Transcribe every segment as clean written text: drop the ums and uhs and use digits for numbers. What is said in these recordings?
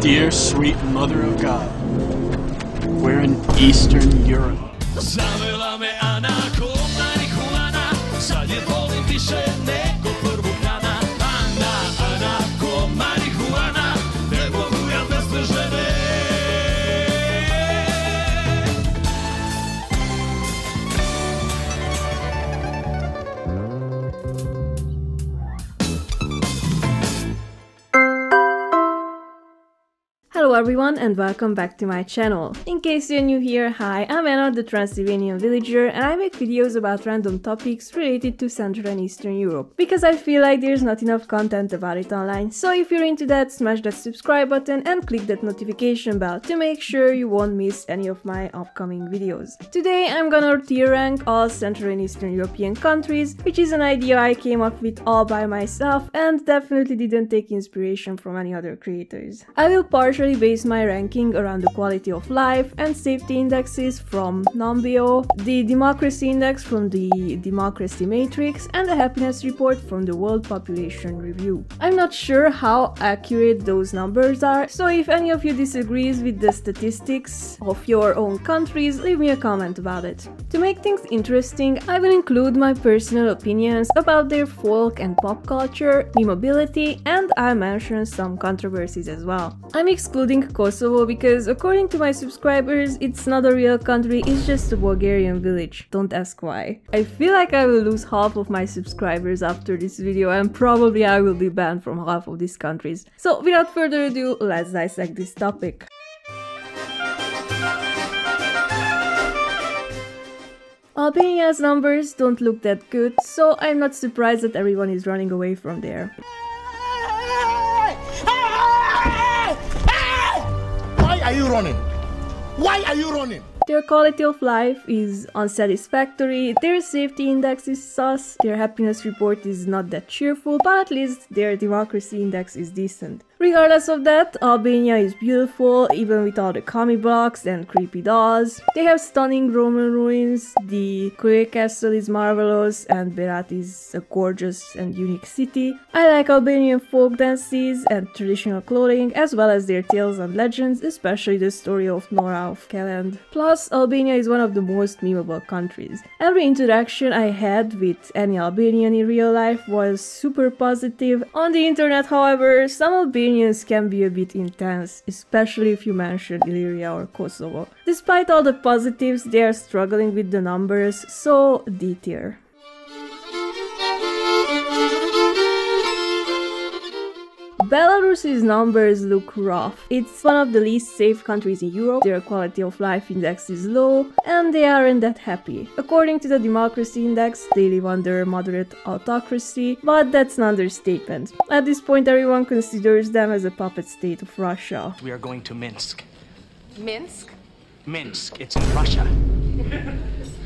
Dear sweet mother of God, we're in Eastern Europe. Hello everyone and welcome back to my channel. In case you're new here, hi, I'm Anna, the Transylvanian villager, and I make videos about random topics related to Central and Eastern Europe, because I feel like there's not enough content about it online. So if you're into that, smash that subscribe button and click that notification bell to make sure you won't miss any of my upcoming videos. Today I'm gonna tier rank all Central and Eastern European countries, which is an idea I came up with all by myself and definitely didn't take inspiration from any other creators. I will partially base my ranking around the quality of life and safety indexes from Numbeo, the democracy index from the democracy matrix, and the happiness report from the World Population Review. I'm not sure how accurate those numbers are, so if any of you disagrees with the statistics of your own countries, leave me a comment about it. To make things interesting, I will include my personal opinions about their folk and pop culture, memeability, and I'll mention some controversies as well. I'm excluding Kosovo because, according to my subscribers, it's not a real country, it's just a Bulgarian village. Don't ask why. I feel like I will lose half of my subscribers after this video, and probably I will be banned from half of these countries. So without further ado, let's dissect this topic. Albania's numbers don't look that good, so I'm not surprised that everyone is running away from there. Why are you running? Why are you running? Their quality of life is unsatisfactory, their safety index is sus, their happiness report is not that cheerful, but at least their democracy index is decent. Regardless of that, Albania is beautiful, even with all the commie blocks and creepy dolls. They have stunning Roman ruins, the Croatia castle is marvelous, and Berat is a gorgeous and unique city. I like Albanian folk dances and traditional clothing, as well as their tales and legends, especially the story of Nora of Keland. Plus, Albania is one of the most memeable countries. Every interaction I had with any Albanian in real life was super positive. On the internet, however, some Albanians can be a bit intense, especially if you mention Illyria or Kosovo. Despite all the positives, they are struggling with the numbers, so D tier. Belarus's numbers look rough. It's one of the least safe countries in Europe, their quality of life index is low, and they aren't that happy. According to the democracy index, they live under moderate autocracy, but that's an understatement. At this point, everyone considers them as a puppet state of Russia. We are going to Minsk. Minsk? Minsk, it's in Russia.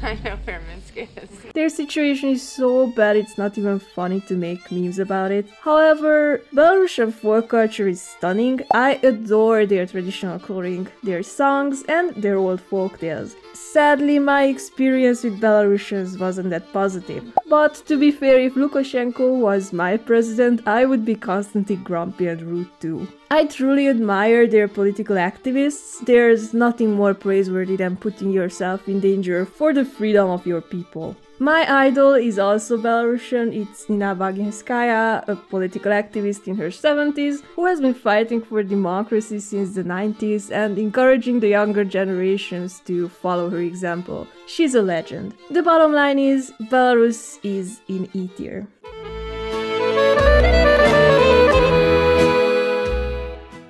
I know where Minsk is. Their situation is so bad it's not even funny to make memes about it. However, Belarusian folk culture is stunning. I adore their traditional clothing, their songs, and their old folk tales. Sadly, my experience with Belarusians wasn't that positive. But to be fair, if Lukashenko was my president, I would be constantly grumpy and rude too. I truly admire their political activists. There's nothing more praiseworthy than putting yourself in danger for the freedom of your people. My idol is also Belarusian. It's Nina Baginskaya, a political activist in her 70s who has been fighting for democracy since the 90s and encouraging the younger generations to follow her example. She's a legend. The bottom line is, Belarus is in E tier.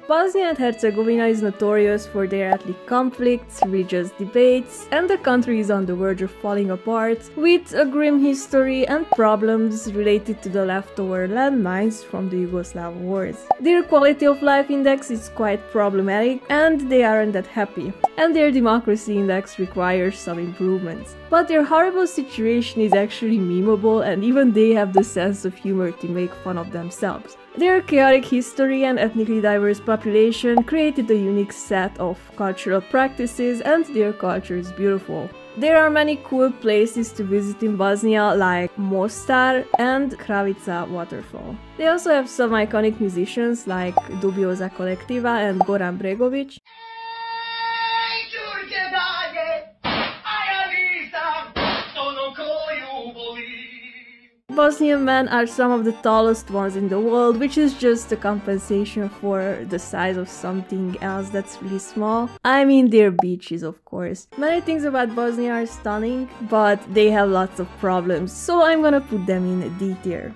Bosnia and Herzegovina is notorious for their ethnic conflicts, religious debates, and the country is on the verge of falling apart, with a grim history and problems related to the leftover landmines from the Yugoslav wars. Their quality of life index is quite problematic, and they aren't that happy, and their democracy index requires some improvements. But their horrible situation is actually memeable, and even they have the sense of humor to make fun of themselves. Their chaotic history and ethnically diverse population created a unique set of cultural practices, and their culture is beautiful. There are many cool places to visit in Bosnia, like Mostar and Kravica waterfall. They also have some iconic musicians like Dubioza Kolektiva and Goran Bregović. Bosnian men are some of the tallest ones in the world, which is just a compensation for the size of something else that's really small. I mean their beaches, of course. Many things about Bosnia are stunning, but they have lots of problems, so I'm gonna put them in D tier.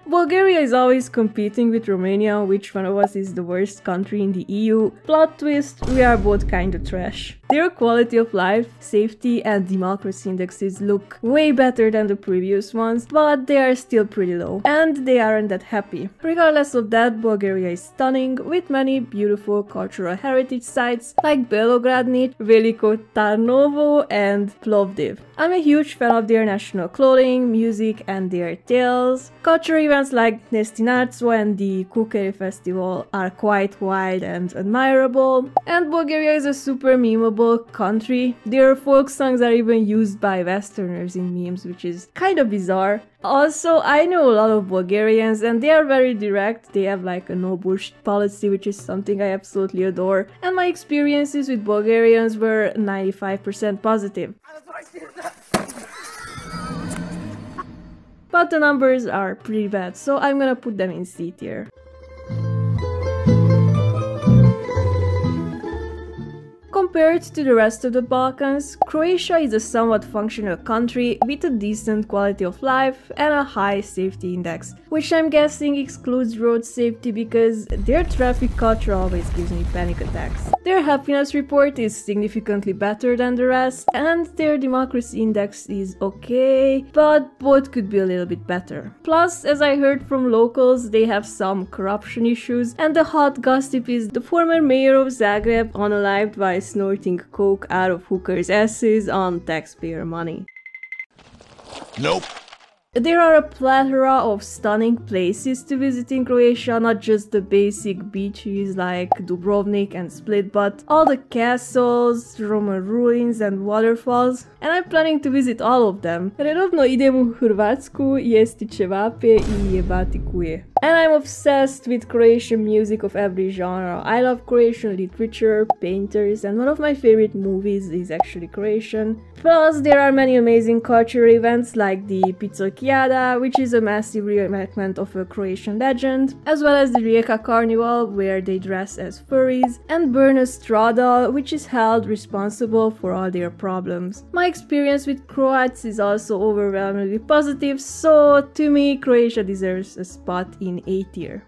Bulgaria is always competing with Romania, which one of us is the worst country in the EU. Plot twist, we are both kinda trash. Their quality of life, safety and democracy indexes look way better than the previous ones, but they are still pretty low, and they aren't that happy. Regardless of that, Bulgaria is stunning, with many beautiful cultural heritage sites like Belogradnit, Veliko Tarnovo and Plovdiv. I'm a huge fan of their national clothing, music and their tales. Cultural events like Nestinarstvo and the Kukeri festival are quite wild and admirable, and Bulgaria is a super memeable country. Their folk songs are even used by Westerners in memes, which is kind of bizarre. Also, I know a lot of Bulgarians and they are very direct. They have like a no bullshit policy, which is something I absolutely adore. And my experiences with Bulgarians were 95% positive. But the numbers are pretty bad, so I'm gonna put them in C tier. Compared to the rest of the Balkans, Croatia is a somewhat functional country with a decent quality of life and a high safety index, which I'm guessing excludes road safety because their traffic culture always gives me panic attacks. Their happiness report is significantly better than the rest, and their democracy index is okay, but both could be a little bit better. Plus, as I heard from locals, they have some corruption issues, and the hot gossip is the former mayor of Zagreb unalived by snorting coke out of hookers' asses on taxpayer money. Nope. There are a plethora of stunning places to visit in Croatia, not just the basic beaches like Dubrovnik and Split, but all the castles, Roman ruins and waterfalls, and I'm planning to visit all of them. Redovno idem u Hrvatsku jesti ćevape I jebati kuje. And I'm obsessed with Croatian music of every genre. I love Croatian literature, painters, and one of my favorite movies is actually Croatian. Plus, there are many amazing cultural events like the Picokijada, which is a massive reenactment of a Croatian legend, as well as the Rijeka Carnival, where they dress as furries, and Brno Stradal, which is held responsible for all their problems. My experience with Croats is also overwhelmingly positive, so to me, Croatia deserves a spot in A tier.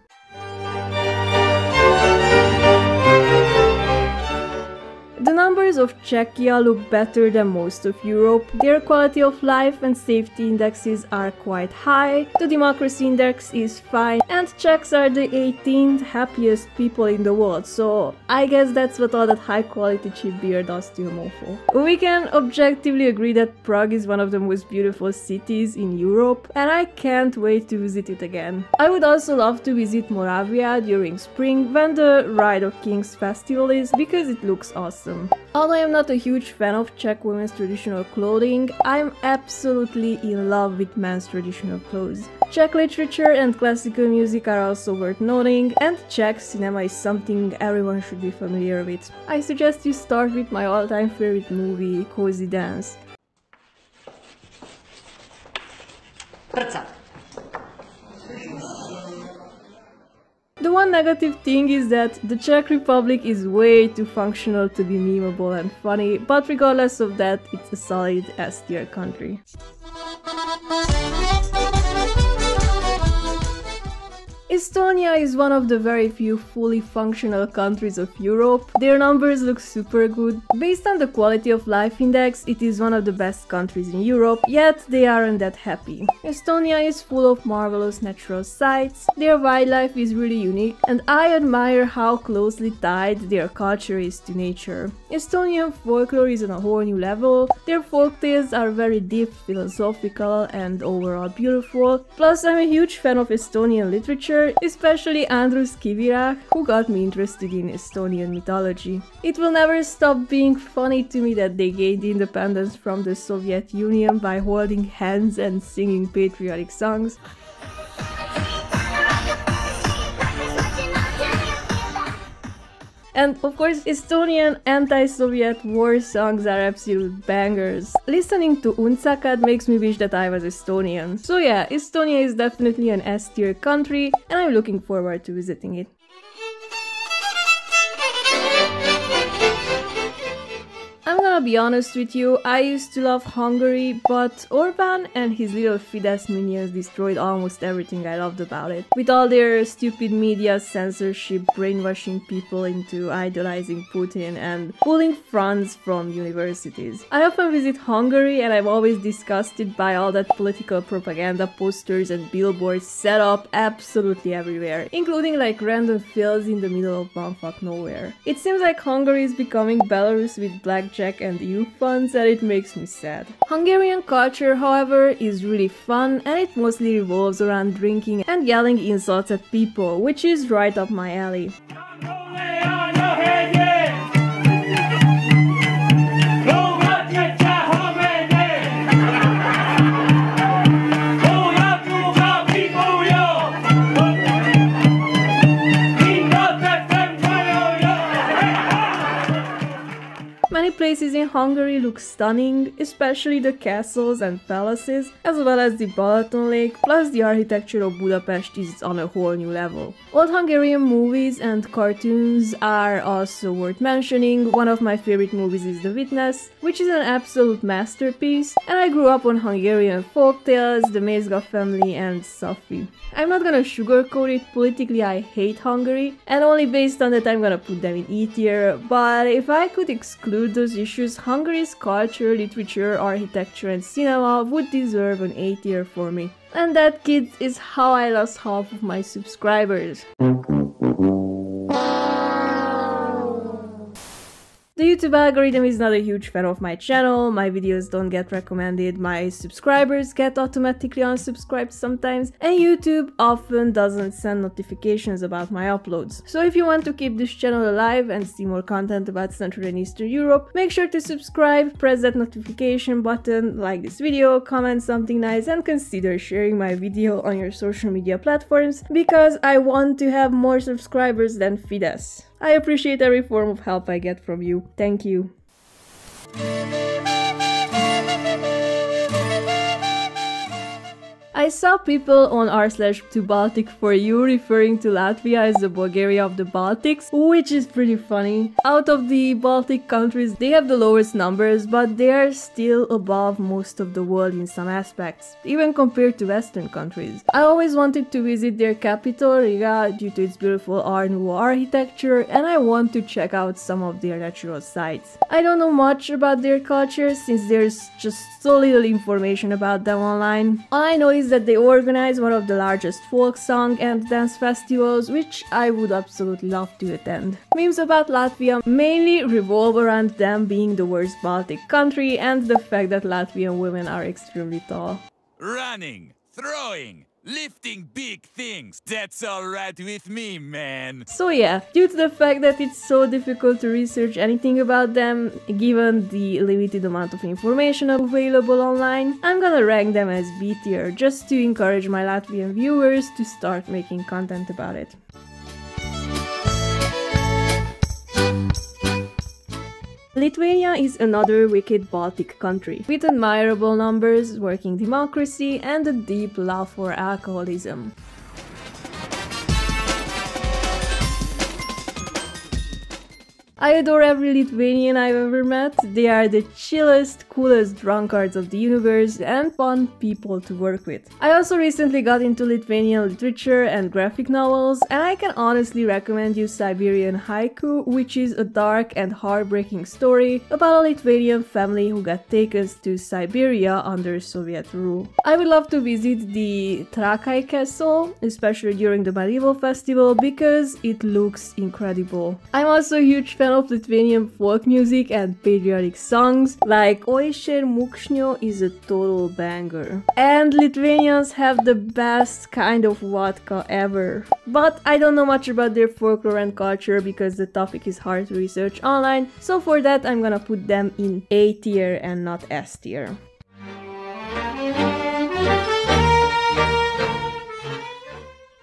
The numbers of Czechia look better than most of Europe. Their quality of life and safety indexes are quite high, the democracy index is fine, and Czechs are the 18th happiest people in the world, so I guess that's what all that high quality cheap beer does to your mofo. We can objectively agree that Prague is one of the most beautiful cities in Europe, and I can't wait to visit it again. I would also love to visit Moravia during spring when the Ride of Kings festival is, because it looks awesome. Although I am not a huge fan of Czech women's traditional clothing, I'm absolutely in love with men's traditional clothes. Czech literature and classical music are also worth noting, and Czech cinema is something everyone should be familiar with. I suggest you start with my all-time favorite movie, Cozy Dance. The one negative thing is that the Czech Republic is way too functional to be memeable and funny, but regardless of that, it's a solid S tier country. Estonia is one of the very few fully functional countries of Europe. Their numbers look super good. Based on the quality of life index, it is one of the best countries in Europe, yet they aren't that happy. Estonia is full of marvelous natural sights, their wildlife is really unique, and I admire how closely tied their culture is to nature. Estonian folklore is on a whole new level, their folktales are very deep, philosophical, and overall beautiful. Plus, I'm a huge fan of Estonian literature, culture, especially Andrus Kivirak, who got me interested in Estonian mythology. It will never stop being funny to me that they gained independence from the Soviet Union by holding hands and singing patriotic songs. And of course, Estonian anti-Soviet war songs are absolute bangers. Listening to Untsakad makes me wish that I was Estonian. So yeah, Estonia is definitely an S-tier country, and I'm looking forward to visiting it. I'm gonna be honest with you, I used to love Hungary, but Orbán and his little Fidesz minions destroyed almost everything I loved about it. With all their stupid media censorship, brainwashing people into idolizing Putin, and pulling funds from universities. I often visit Hungary and I'm always disgusted by all that political propaganda posters and billboards set up absolutely everywhere, including like random fields in the middle of bumfuck nowhere. It seems like Hungary is becoming Belarus with blackjack and youth funds, and it makes me sad. Hungarian culture, however, is really fun, and it mostly revolves around drinking and yelling insults at people, which is right up my alley. Many places in Hungary look stunning, especially the castles and palaces, as well as the Balaton Lake, plus the architecture of Budapest is on a whole new level. Old Hungarian movies and cartoons are also worth mentioning. One of my favorite movies is The Witness, which is an absolute masterpiece, and I grew up on Hungarian folktales, the Mézga family and Safi. I'm not gonna sugarcoat it, politically I hate Hungary, and only based on that I'm gonna put them in E tier, but if I could exclude those issues, Hungary's culture, literature, architecture and cinema would deserve an A tier for me. And that, kids, is how I lost half of my subscribers. The YouTube algorithm is not a huge fan of my channel, my videos don't get recommended, my subscribers get automatically unsubscribed sometimes, and YouTube often doesn't send notifications about my uploads. So if you want to keep this channel alive and see more content about Central and Eastern Europe, make sure to subscribe, press that notification button, like this video, comment something nice, and consider sharing my video on your social media platforms, because I want to have more subscribers than Fidesz. I appreciate every form of help I get from you. Thank you. I saw people on r/2Baltic4U referring to Latvia as the Bulgaria of the Baltics, which is pretty funny. Out of the Baltic countries, they have the lowest numbers, but they are still above most of the world in some aspects, even compared to Western countries. I always wanted to visit their capital, Riga, due to its beautiful Art Nouveau architecture, and I want to check out some of their natural sites. I don't know much about their culture, since there's just so little information about them online. All I know is that they organize one of the largest folk song and dance festivals, which I would absolutely love to attend. Memes about Latvia mainly revolve around them being the worst Baltic country and the fact that Latvian women are extremely tall. Running, throwing, lifting big things, that's alright with me, man. So yeah, due to the fact that it's so difficult to research anything about them, given the limited amount of information available online, I'm gonna rank them as B tier, just to encourage my Latvian viewers to start making content about it. Lithuania is another wicked Baltic country, with admirable numbers, working democracy, and a deep love for alcoholism. I adore every Lithuanian I've ever met. They are the chillest, coolest drunkards of the universe and fun people to work with. I also recently got into Lithuanian literature and graphic novels, and I can honestly recommend you Siberian Haiku, which is a dark and heartbreaking story about a Lithuanian family who got taken to Siberia under Soviet rule. I would love to visit the Trakai Castle, especially during the medieval festival, because it looks incredible. I'm also a huge fan fan of Lithuanian folk music and patriotic songs, like Oisher Mukšnio is a total banger. And Lithuanians have the best kind of vodka ever. But I don't know much about their folklore and culture because the topic is hard to research online, so for that I'm gonna put them in A tier and not S tier.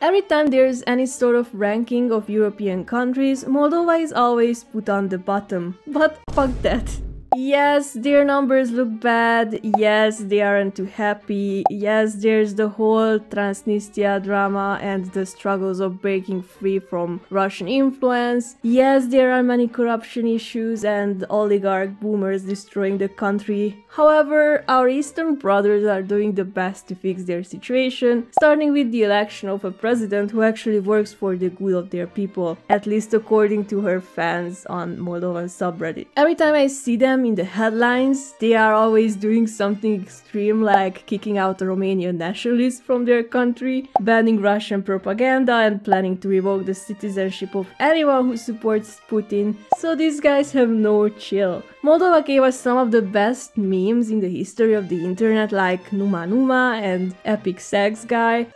Every time there's any sort of ranking of European countries, Moldova is always put on the bottom. But fuck that. Yes, their numbers look bad, yes, they aren't too happy, yes, there's the whole Transnistria drama and the struggles of breaking free from Russian influence, yes, there are many corruption issues and oligarch boomers destroying the country. However, our Eastern brothers are doing the best to fix their situation, starting with the election of a president who actually works for the good of their people, at least according to her fans on Moldovan subreddit. Every time I see them in the headlines, they are always doing something extreme like kicking out Romanian nationalists from their country, banning Russian propaganda and planning to revoke the citizenship of anyone who supports Putin, so these guys have no chill. Moldova gave us some of the best memes in the history of the internet like Numa Numa and Epic Sex Guy.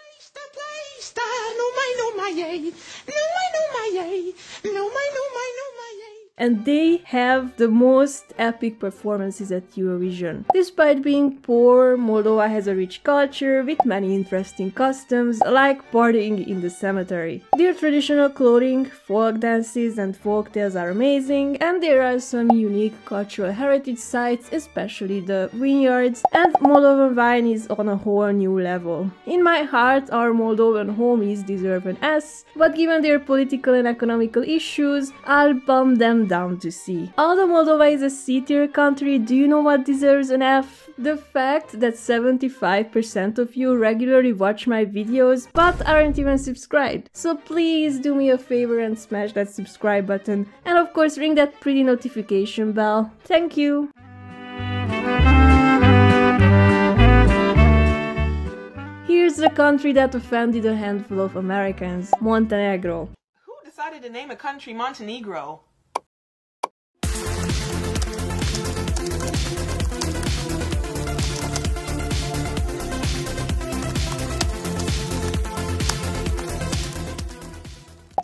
And they have the most epic performances at Eurovision. Despite being poor, Moldova has a rich culture with many interesting customs, like partying in the cemetery. Their traditional clothing, folk dances and folk tales are amazing, and there are some unique cultural heritage sites, especially the vineyards, and Moldovan wine is on a whole new level. In my heart, our Moldovan homies deserve an S, but given their political and economical issues, I'll bump them down to C. Although Moldova is a C-tier country, do you know what deserves an F? The fact that 75% of you regularly watch my videos but aren't even subscribed. So please do me a favor and smash that subscribe button, and of course ring that pretty notification bell. Thank you! Here's the country that offended a handful of Americans, Montenegro. Who decided to name a country Montenegro?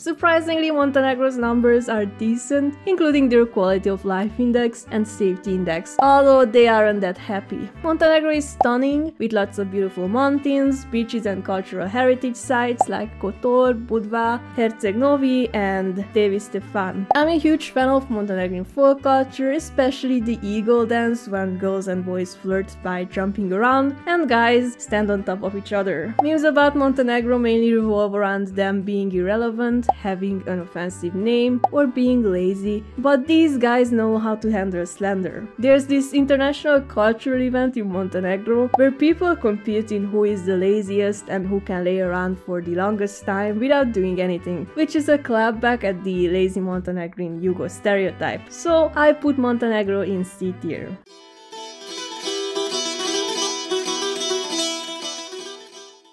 Surprisingly, Montenegro's numbers are decent, including their quality of life index and safety index, although they aren't that happy. Montenegro is stunning, with lots of beautiful mountains, beaches and cultural heritage sites like Kotor, Budva, Herceg Novi and Devi Stefan. I'm a huge fan of Montenegrin folk culture, especially the eagle dance when girls and boys flirt by jumping around and guys stand on top of each other. Memes about Montenegro mainly revolve around them being irrelevant, having an offensive name, or being lazy, but these guys know how to handle slander. There's this international cultural event in Montenegro where people compete in who is the laziest and who can lay around for the longest time without doing anything, which is a clapback at the lazy Montenegrin Yugo stereotype. So I put Montenegro in C tier.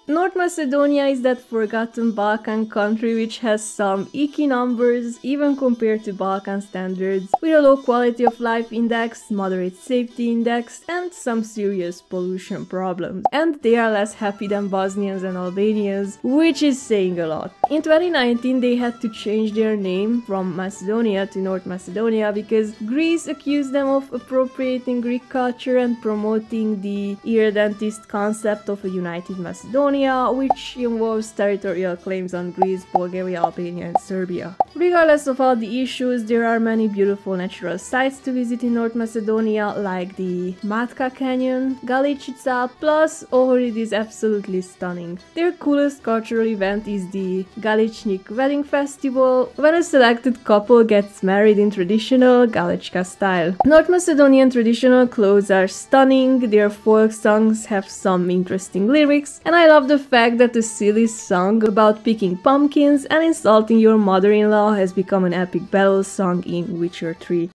North Macedonia is that forgotten Balkan country which has some icky numbers even compared to Balkan standards, with a low quality of life index, moderate safety index and some serious pollution problems. And they are less happy than Bosnians and Albanians, which is saying a lot. In 2019 they had to change their name from Macedonia to North Macedonia because Greece accused them of appropriating Greek culture and promoting the irredentist concept of a united Macedonia, which involves territorial claims on Greece, Bulgaria, Albania and Serbia. Regardless of all the issues, there are many beautiful natural sites to visit in North Macedonia, like the Matka Canyon, Galičica, plus Ohrid is absolutely stunning. Their coolest cultural event is the Galičnik Wedding Festival, when a selected couple gets married in traditional Galička style. North Macedonian traditional clothes are stunning, their folk songs have some interesting lyrics, and I love the fact that a silly song about picking pumpkins and insulting your mother-in-law has become an epic battle song in Witcher 3.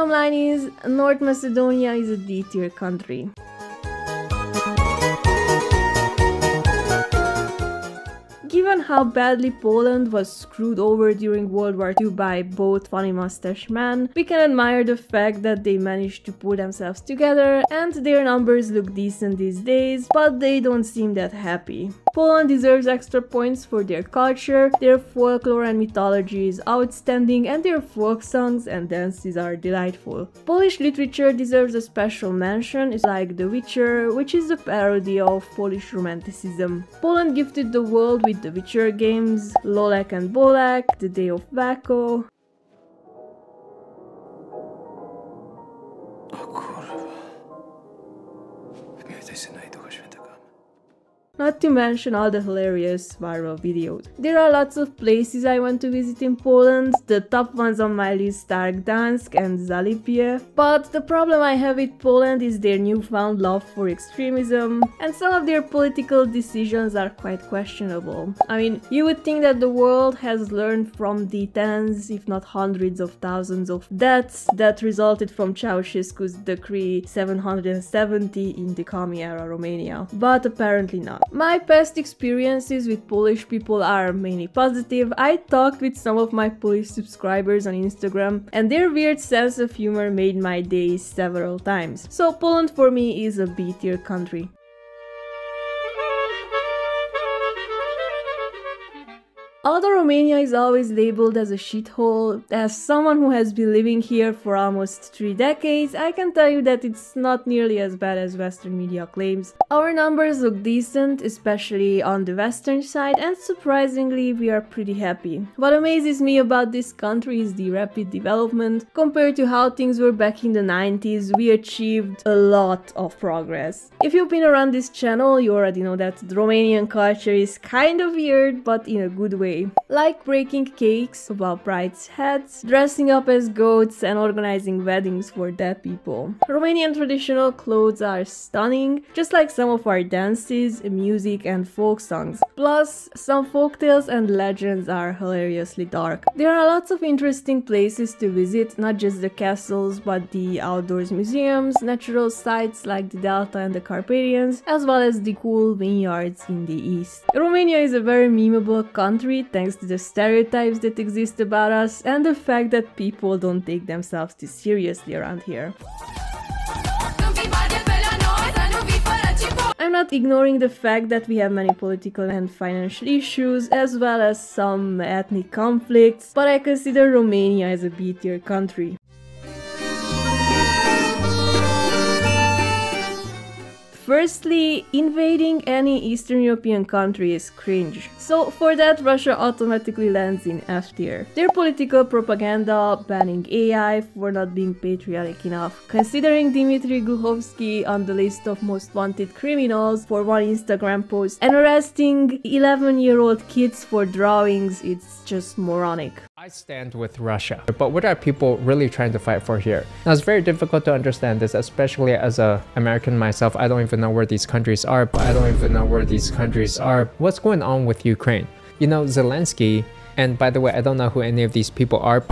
Bottom line is, North Macedonia is a D-tier country. Given how badly Poland was screwed over during World War II by both funny mustache men, we can admire the fact that they managed to pull themselves together and their numbers look decent these days, but they don't seem that happy. Poland deserves extra points for their culture, their folklore and mythology is outstanding, and their folk songs and dances are delightful. Polish literature deserves a special mention, like The Witcher, which is a parody of Polish romanticism. Poland gifted the world with The Witcher games, Lolek and Bolek, The Day of Waco. Not to mention all the hilarious viral videos. There are lots of places I want to visit in Poland. The top ones on my list are Gdansk and Zalipie. But the problem I have with Poland is their newfound love for extremism, and some of their political decisions are quite questionable. I mean, you would think that the world has learned from the tens, if not hundreds of thousands of deaths that resulted from Ceausescu's Decree 770 in the Commune-era Romania. But apparently not. My past experiences with Polish people are mainly positive. I talked with some of my Polish subscribers on Instagram, and their weird sense of humor made my day several times. So Poland for me is a B-tier country. Although Romania is always labeled as a shithole, as someone who has been living here for almost 3 decades, I can tell you that it's not nearly as bad as Western media claims. Our numbers look decent, especially on the western side, and surprisingly we are pretty happy. What amazes me about this country is the rapid development. Compared to how things were back in the 90s, we achieved a lot of progress. If you've been around this channel, you already know that the Romanian culture is kind of weird, but in a good way. Like breaking cakes above brides' heads, dressing up as goats and organizing weddings for dead people. Romanian traditional clothes are stunning, just like some of our dances, music and folk songs. Plus, some folktales and legends are hilariously dark. There are lots of interesting places to visit, not just the castles, but the outdoors museums, natural sites like the Delta and the Carpathians, as well as the cool vineyards in the east. Romania is a very memeable country thanks to the stereotypes that exist about us and the fact that people don't take themselves too seriously around here. I'm not ignoring the fact that we have many political and financial issues, as well as some ethnic conflicts, but I consider Romania as a B-tier country. Firstly, invading any Eastern European country is cringe. So for that, Russia automatically lands in F tier. Their political propaganda, banning AI for not being patriotic enough, considering Dmitry Gluchovsky on the list of most wanted criminals for one Instagram post, and arresting 11-year-old kids for drawings, it's just moronic. I stand with Russia, but what are people really trying to fight for here? Now it's very difficult to understand this, especially as an American myself. I don't even know where these countries are, What's going on with Ukraine? You know, Zelensky, and by the way, I don't know who any of these people are.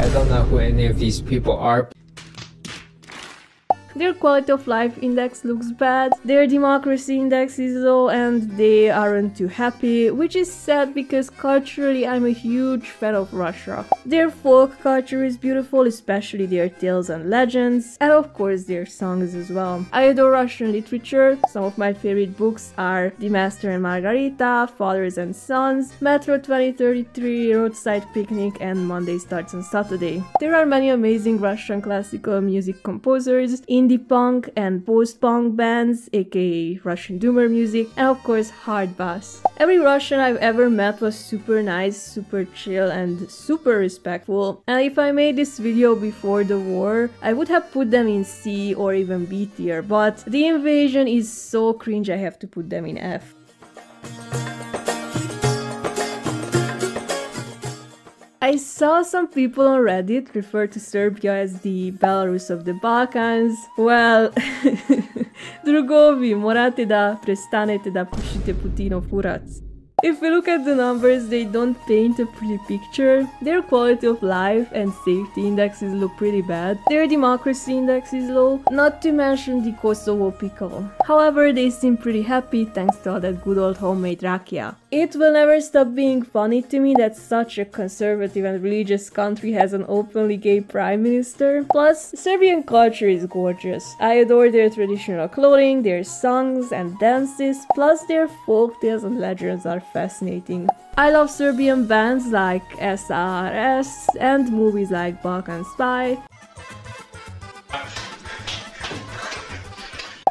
Their quality of life index looks bad, their democracy index is low, and they aren't too happy, which is sad because culturally I'm a huge fan of Russia. Their folk culture is beautiful, especially their tales and legends, and of course their songs as well. I adore Russian literature. Some of my favorite books are The Master and Margarita, Fathers and Sons, Metro 2033, Roadside Picnic, and Monday Starts on Saturday. There are many amazing Russian classical music composers, indie punk and post-punk bands, aka Russian doomer music, and of course hard bass. Every Russian I've ever met was super nice, super chill, and super respectful, and if I made this video before the war, I would have put them in C or even B tier, but the invasion is so cringe I have to put them in F. I saw some people on Reddit refer to Serbia as the Belarus of the Balkans. Well, drugovi, morate da prestanete da pušite Putinov kurac. If we look at the numbers, they don't paint a pretty picture. Their quality of life and safety indexes look pretty bad. Their democracy index is low, not to mention the Kosovo pickle. However, they seem pretty happy thanks to all that good old homemade Dracula. It will never stop being funny to me that such a conservative and religious country has an openly gay prime minister. Plus, Serbian culture is gorgeous. I adore their traditional clothing, their songs and dances, plus their folk tales and legends are fascinating. I love Serbian bands like SRS and movies like Balkan Spy.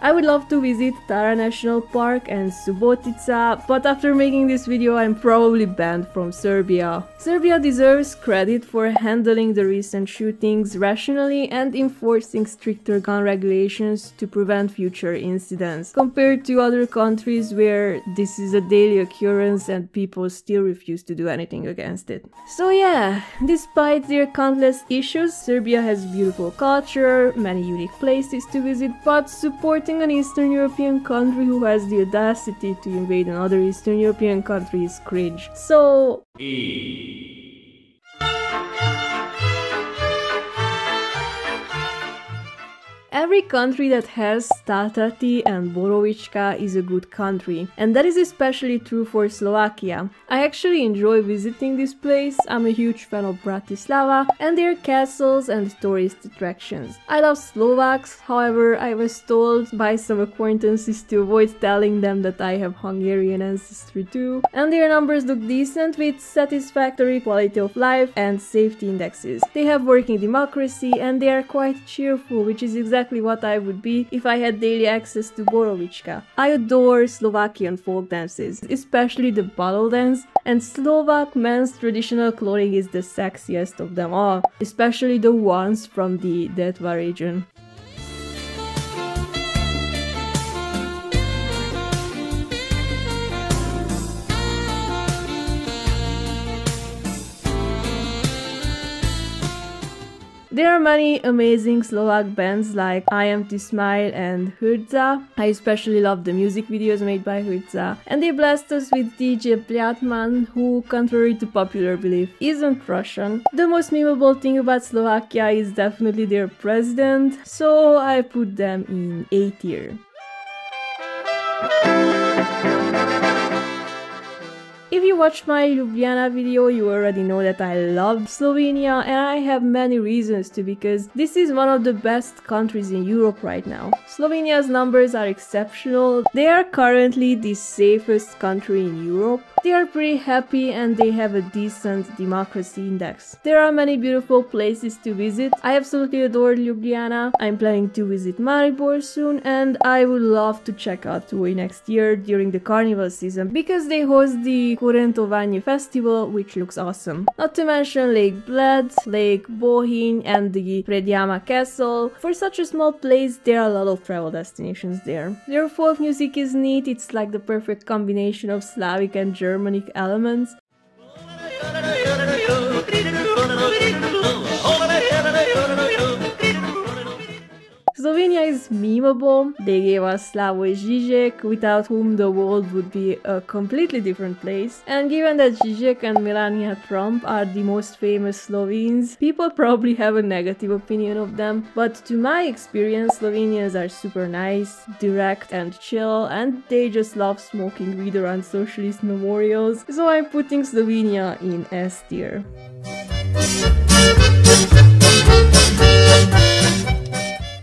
I would love to visit Tara National Park and Subotica, but after making this video I'm probably banned from Serbia. Serbia deserves credit for handling the recent shootings rationally and enforcing stricter gun regulations to prevent future incidents, compared to other countries where this is a daily occurrence and people still refuse to do anything against it. So yeah, despite their countless issues, Serbia has beautiful culture, many unique places to visit, but supporting an Eastern European country who has the audacity to invade another Eastern European country is cringe. So... Every country that has Tatati and Borovička is a good country, and that is especially true for Slovakia. I actually enjoy visiting this place. I'm a huge fan of Bratislava and their castles and tourist attractions. I love Slovaks, however I was told by some acquaintances to avoid telling them that I have Hungarian ancestry too, and their numbers look decent with satisfactory quality of life and safety indexes. They have working democracy and they are quite cheerful, which is exactly what I would be if I had daily access to Borovička. I adore Slovakian folk dances, especially the bottle dance, and Slovak men's traditional clothing is the sexiest of them all, especially the ones from the Detva region. There are many amazing Slovak bands like I Am to Smile and Hrza. I especially love the music videos made by Hrza. And they blessed us with DJ Pljatman, who, contrary to popular belief, isn't Russian. The most memorable thing about Slovakia is definitely their president, so I put them in A tier. If you watched my Ljubljana video, you already know that I love Slovenia, and I have many reasons to, because this is one of the best countries in Europe right now. Slovenia's numbers are exceptional. They are currently the safest country in Europe. They are pretty happy and they have a decent democracy index. There are many beautiful places to visit. I absolutely adore Ljubljana. I'm planning to visit Maribor soon, and I would love to check out Tui next year during the carnival season, because they host the Kurentovanje festival, which looks awesome. Not to mention Lake Bled, Lake Bohinj and the Predjama castle. For such a small place, there are a lot of travel destinations there. Their folk music is neat. It's like the perfect combination of Slavic and Germanic elements. Slovenia is memeable. They gave us Slavoj Žižek, without whom the world would be a completely different place. And given that Žižek and Melania Trump are the most famous Slovenes, people probably have a negative opinion of them. But to my experience, Slovenians are super nice, direct and chill, and they just love smoking weed around socialist memorials. So I'm putting Slovenia in S tier.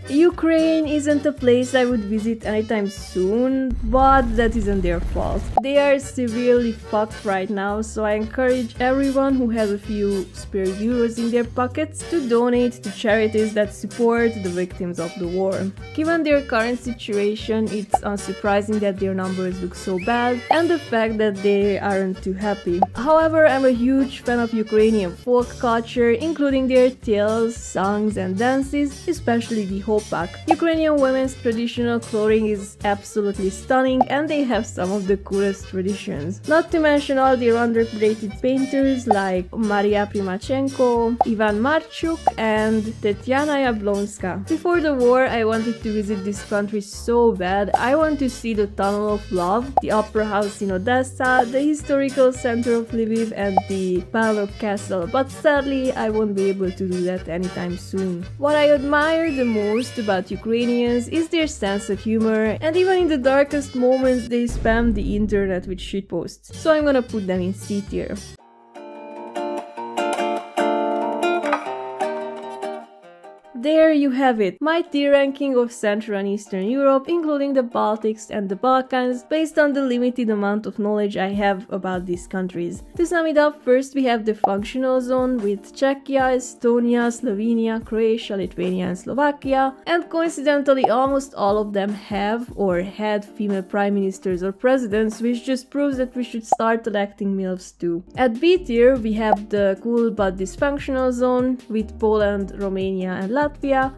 Ukraine isn't a place I would visit anytime soon, but that isn't their fault. They are severely fucked right now, so I encourage everyone who has a few spare euros in their pockets to donate to charities that support the victims of the war. Given their current situation, it's unsurprising that their numbers look so bad, and the fact that they aren't too happy. However, I'm a huge fan of Ukrainian folk culture, including their tales, songs and dances, especially the Hopak Prague. Ukrainian women's traditional clothing is absolutely stunning and they have some of the coolest traditions. Not to mention all their underrated painters like Maria Primachenko, Ivan Marchuk and Tetiana Jablonska. Before the war I wanted to visit this country so bad. I want to see the Tunnel of Love, the Opera House in Odessa, the historical center of Lviv and the Palok Castle, but sadly I won't be able to do that anytime soon. What I admire the most about Ukrainians is their sense of humor, and even in the darkest moments they spam the internet with shitposts, so I'm gonna put them in C tier. There you have it, my tier ranking of Central and Eastern Europe, including the Baltics and the Balkans, based on the limited amount of knowledge I have about these countries. To sum it up, first we have the functional zone with Czechia, Estonia, Slovenia, Croatia, Lithuania and Slovakia, and coincidentally almost all of them have or had female prime ministers or presidents, which just proves that we should start electing MILFs too. At B tier we have the cool but dysfunctional zone with Poland, Romania and Latvia.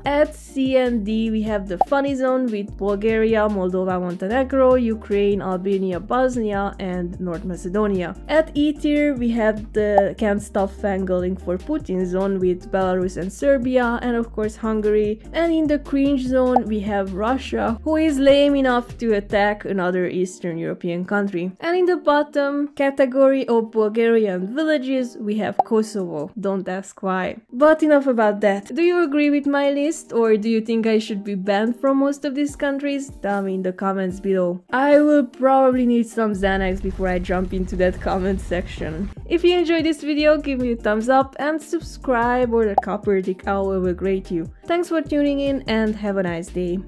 At C and D we have the funny zone with Bulgaria, Moldova, Montenegro, Ukraine, Albania, Bosnia and North Macedonia. At E tier we have the can't stop fangirling for Putin zone with Belarus and Serbia and of course Hungary. And in the cringe zone we have Russia, who is lame enough to attack another Eastern European country. And in the bottom category of Bulgarian villages we have Kosovo. Don't ask why. But enough about that. Do you agree with my list, or do you think I should be banned from most of these countries? Tell me in the comments below. I will probably need some Xanax before I jump into that comment section. If you enjoyed this video, give me a thumbs up and subscribe, or the copper dick owl will grate you. Thanks for tuning in and have a nice day.